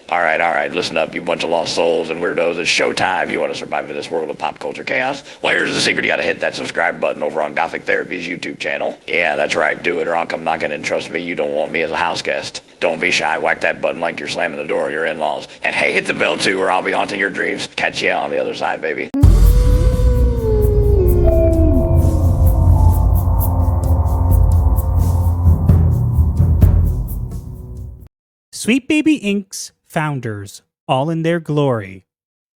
All right, listen up, you bunch of lost souls and weirdos. It's showtime. You want to survive in this world of pop culture chaos? Well, here's the secret. You got to hit that subscribe button over on Gothic Therapy's YouTube channel. Yeah, that's right. Do it or I'll come knocking and trust me, you don't want me as a house guest. Don't be shy. Whack that button like you're slamming the door of your in-laws. And hey, hit the bell too or I'll be haunting your dreams. Catch you on the other side, baby. Sweet Baby Inc.'s founders, all in their glory.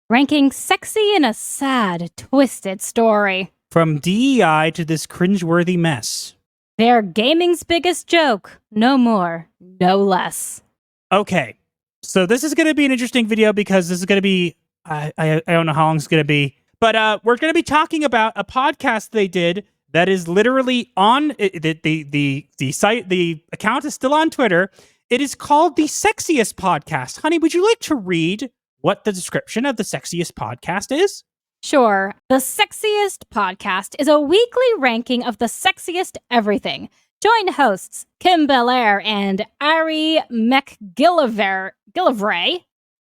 Ranking sexy in a sad, twisted story. From DEI to this cringeworthy mess. They're gaming's biggest joke. No more, no less. Okay, so this is going to be an interesting video because this is going to be, I don't know how long it's going to be, but we're going to be talking about a podcast they did that is literally on, the site, the account is still on Twitter. It is called The Sexiest Podcast. Honey, would you like to read what the description of The Sexiest Podcast is? Sure. The Sexiest Podcast is a weekly ranking of the sexiest everything. Join hosts Kim Belair and Ari MacGillivray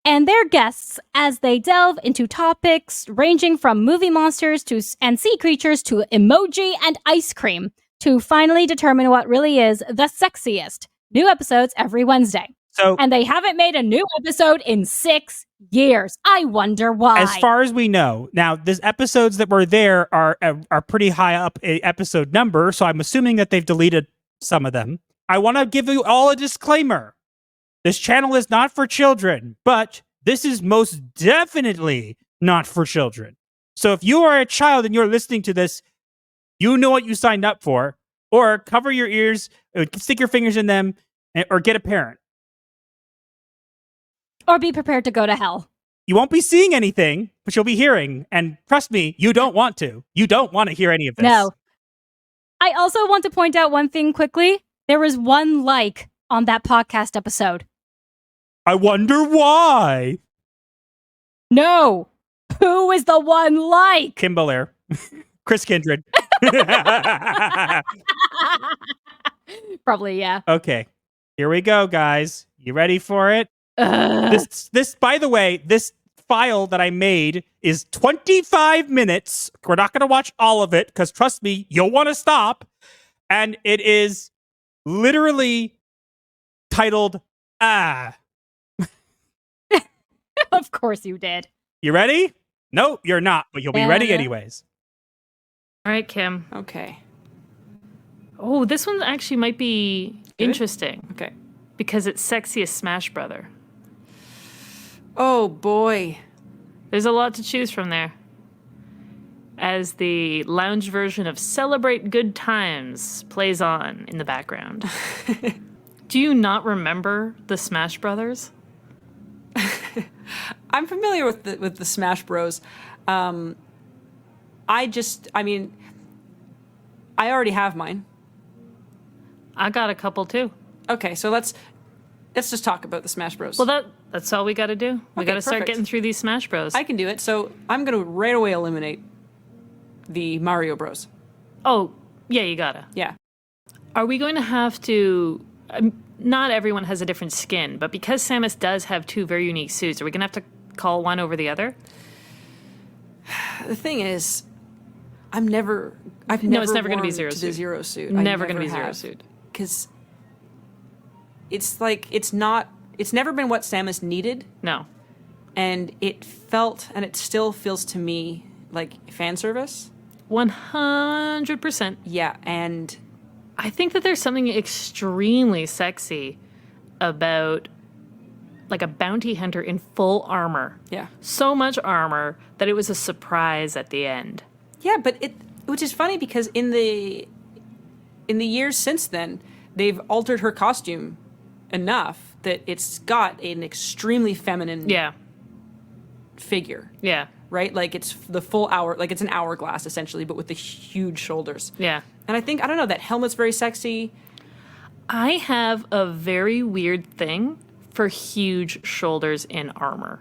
and their guests as they delve into topics ranging from movie monsters and sea creatures to emoji and ice cream to finally determine what really is the sexiest. New episodes every Wednesday. And they haven't made a new episode in 6 years. I wonder why. As far as we know. Now, these episodes that were there are pretty high up a episode number, so I'm assuming that they've deleted some of them. I want to give you all a disclaimer. This channel is not for children, but this is most definitely not for children. So if you are a child and you're listening to this, you know what you signed up for. Or cover your ears, stick your fingers in them, or get a parent. Or be prepared to go to hell. You won't be seeing anything, but you'll be hearing. And trust me, you don't want to. You don't want to hear any of this. No. I also want to point out one thing quickly. There was 1 like on that podcast episode. I wonder why. No. Who is the 1 like? Kim Belair. Chris Kindred. Probably, yeah. Okay. Here we go, guys. You ready for it? This, by the way, this file that I made is 25 minutes. We're not going to watch all of it because trust me, you'll want to stop. And it is literally titled, Ah. Of course you did. You ready? No, you're not, but you'll be ready anyways. All right, Kim. Okay. Oh, this one actually might be interesting. Okay. Because it's Sexiest Smash Brother. Oh, boy. There's a lot to choose from there. As the lounge version of Celebrate Good Times plays on in the background. Do you not remember the Smash Brothers? I'm familiar with the Smash Bros. I already have mine. I got a couple too. Okay, so let's just talk about the Smash Bros. Well, that's all we got to do. We got to start perfect. getting through these Smash Bros. I can do it. So I'm going to right away eliminate the Mario Bros. Oh, yeah, you gotta. Yeah. Are we going to have to... not everyone has a different skin, but because Samus does have 2 very unique suits, are we going to have to call one over the other? The thing is, I've never it's never going to be worn Zero the Suit. Zero Suit. Never going to be Zero Suit. Because it's like, it's never been what Samus needed. No. And it felt, and it still feels to me, like fan service. 100%. Yeah, and I think that there's something extremely sexy about like a bounty hunter in full armor. yeah. So much armor that it was a surprise at the end. Yeah, but which is funny because in the years since then, they've altered her costume enough that it's got an extremely feminine figure. Yeah. Right? Like it's the full hour, like it's an hourglass essentially, but with the huge shoulders. Yeah. And I don't know, that helmet's very sexy. I have a very weird thing for huge shoulders in armor.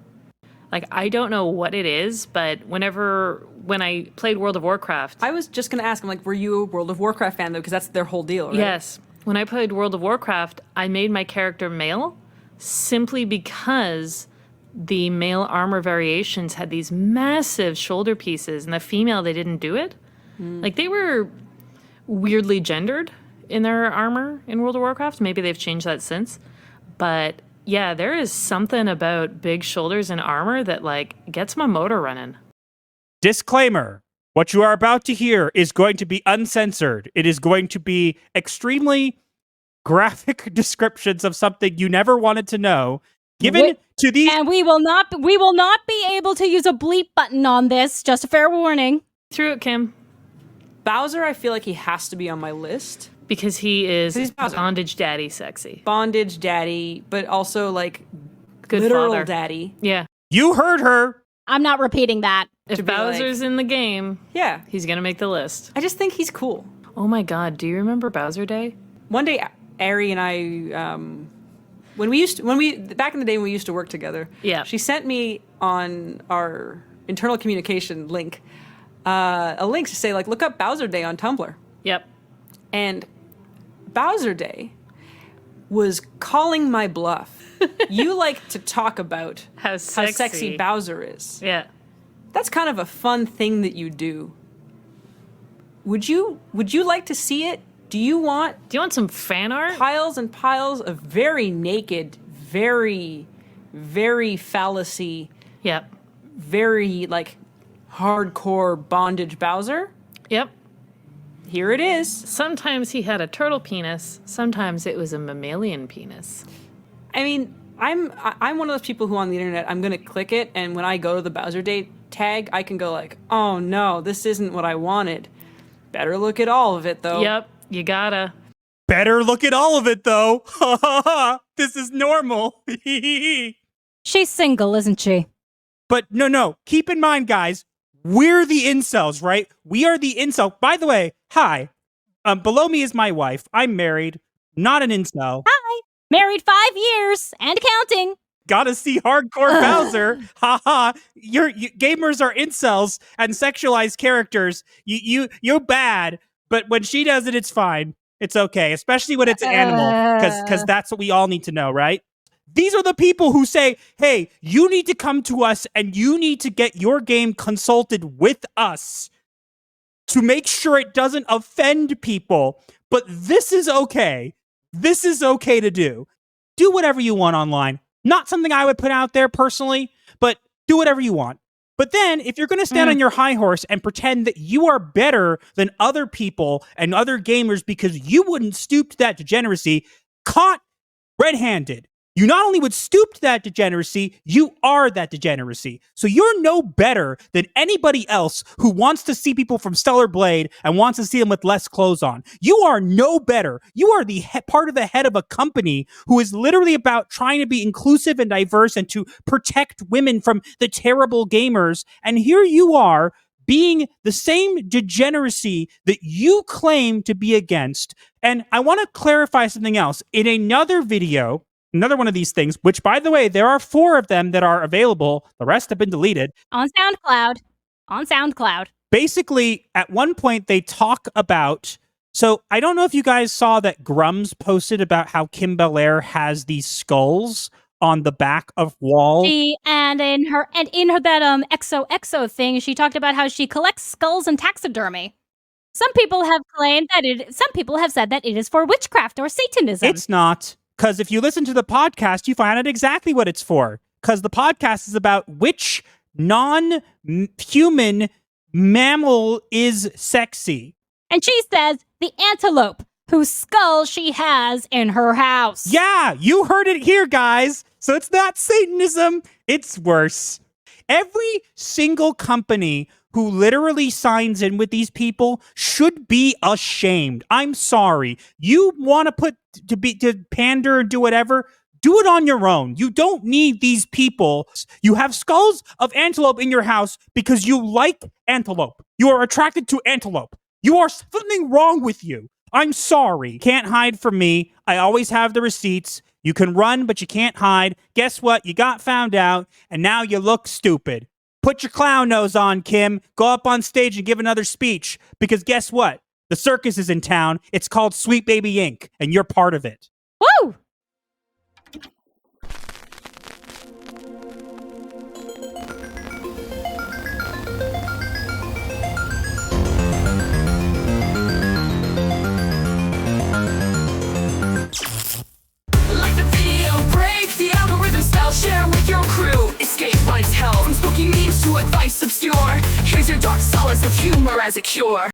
Like, I don't know what it is, but when I played World of Warcraft... I was just going to ask, I'm like, were you a World of Warcraft fan, though? Because that's their whole deal, right? Yes. When I played World of Warcraft, I made my character male simply because the male armor variations had these massive shoulder pieces, and the female, they didn't do it. Like, they were weirdly gendered in their armor in World of Warcraft. Maybe they've changed that since. But yeah, there is something about big shoulders and armor that, like, gets my motor running. Disclaimer. What you are about to hear is going to be uncensored. It is going to be extremely graphic descriptions of something you never wanted to know. Given to these... And we will not be able to use a bleep button on this. Just a fair warning. Through it, Kim. Bowser, I feel like he has to be on my list. Because he's Bowser. bondage daddy sexy. Bondage daddy, but also, like, Good literal father. daddy. Yeah. You heard her. I'm not repeating that. If Bowser's in the game, Yeah. he's going to make the list. I just think he's cool. Oh my god, do you remember Bowser Day? One day, Ari and I, back in the day when we used to work together, Yeah. she sent me on our internal communication link, a link to say, like, look up Bowser Day on Tumblr. Yep. And Bowser Day was calling my bluff. You like to talk about How how sexy Bowser is. Yeah. That's kind of a fun thing that you do. Would you like to see it? Do you want Do you want some fan art? piles and piles of very naked, very, very phallusy, Yep. very, like, hardcore bondage Bowser? Yep. Here it is. Sometimes he had a turtle penis. Sometimes it was a mammalian penis. I mean, I'm one of those people who on the internet, I'm gonna click it, and when I go to the Bowser Day tag, I can go like, oh no, this isn't what I wanted. Better look at all of it, though. Yep. You gotta. Better look at all of it, though. This is normal. She's single, isn't she? But no. Keep in mind, guys, we're the incels, right? We are the incel. By the way, hi. Below me is my wife. I'm married, not an incel. Hi. Married 5 years and counting. Gotta see hardcore Bowser. Haha. Gamers are incels and sexualized characters. You're bad, but when she does it, it's fine. It's okay, especially when it's an animal, because that's what we all need to know, right? These are the people who say, hey, you need to come to us and you need to get your game consulted with us to make sure it doesn't offend people. But this is okay. This is okay to do. Do whatever you want online. Not something I would put out there personally, but do whatever you want. But then, if you're going to stand on your high horse and pretend that you are better than other people and other gamers because you wouldn't stoop to that degeneracy, caught red-handed. You not only would stoop to that degeneracy, you are that degeneracy. So you're no better than anybody else who wants to see people from Stellar Blade and wants to see them with less clothes on. You are no better. You are the part of the head of a company who is literally about trying to be inclusive and diverse and to protect women from the terrible gamers. And here you are being the same degeneracy that you claim to be against. And I want to clarify something else. In another video, another one of these things, which, by the way, there are 4 of them that are available. The rest have been deleted. On SoundCloud. Basically, at one point, they talk about... So, I don't know if you guys saw that Grums posted about how Kim Belair has these skulls on the back of walls. And in her that XOXO thing, she talked about how she collects skulls and taxidermy. Some people have said that it is for witchcraft or Satanism. It's not. Because if you listen to the podcast, you find out exactly what it's for. Because the podcast is about which non-human mammal is sexy. And she says the antelope, whose skull she has in her house. Yeah, you heard it here, guys. So it's not Satanism. It's worse. Every single company who literally signs in with these people should be ashamed. I'm sorry. You want to pander and do whatever? Do it on your own. You don't need these people. You have skulls of antelope in your house because you like antelope. You are attracted to antelope. You are something wrong with you. I'm sorry. Can't hide from me. I always have the receipts. You can run, but you can't hide. Guess what? You got found out, and now you look stupid. Put your clown nose on, Kim. Go up on stage and give another speech. Because guess what? The circus is in town. It's called Sweet Baby Inc., and you're part of it. Woo! advice obscure. Here's your dark solace of humor as a cure.